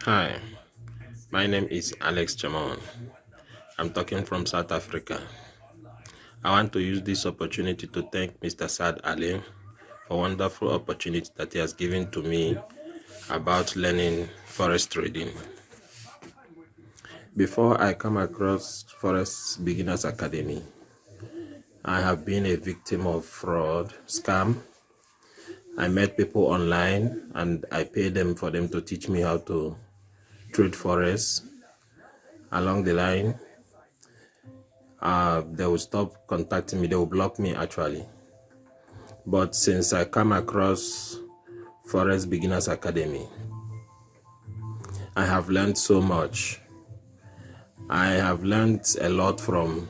Hi, my name is Alex Chamon. I'm talking from South Africa. I want to use this opportunity to thank Mr. Saad Ali for wonderful opportunity that he has given to me about learning forex trading. Before I come across Forex Beginners Academy, I have been a victim of fraud, scam. I met people online and I paid them for them to teach me how to trade forex. Along the line, they will stop contacting me, they will block me actually. But since I come across Forex Beginners Academy, I have learned so much. I have learned a lot from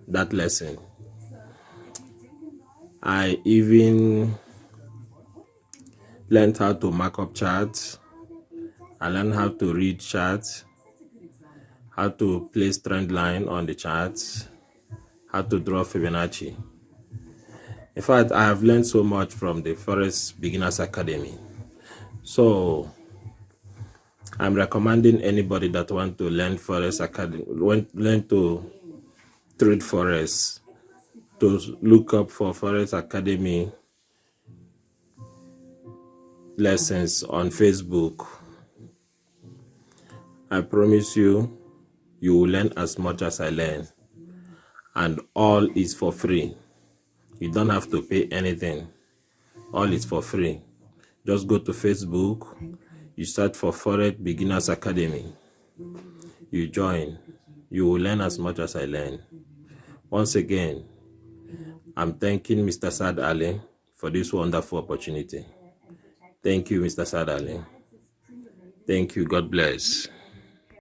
that lesson. I even learned how to mark up charts. I learned how to read charts, how to place trend line on the charts, how to draw Fibonacci. In fact, I have learned so much from the Forex Beginners Academy. So I'm recommending anybody that want to learn Forex Academy, learn to trade Forex, to look up for Forex Academy lessons on Facebook. I promise you, you will learn as much as I learn, and all is for free. You don't have to pay anything. All is for free. Just go to Facebook, you search for Forex Beginners Academy, you join, you will learn as much as I learn. Once again, I'm thanking Mr. Saad Ali for this wonderful opportunity. Thank you, Mr. Saad Ali. Thank you. God bless.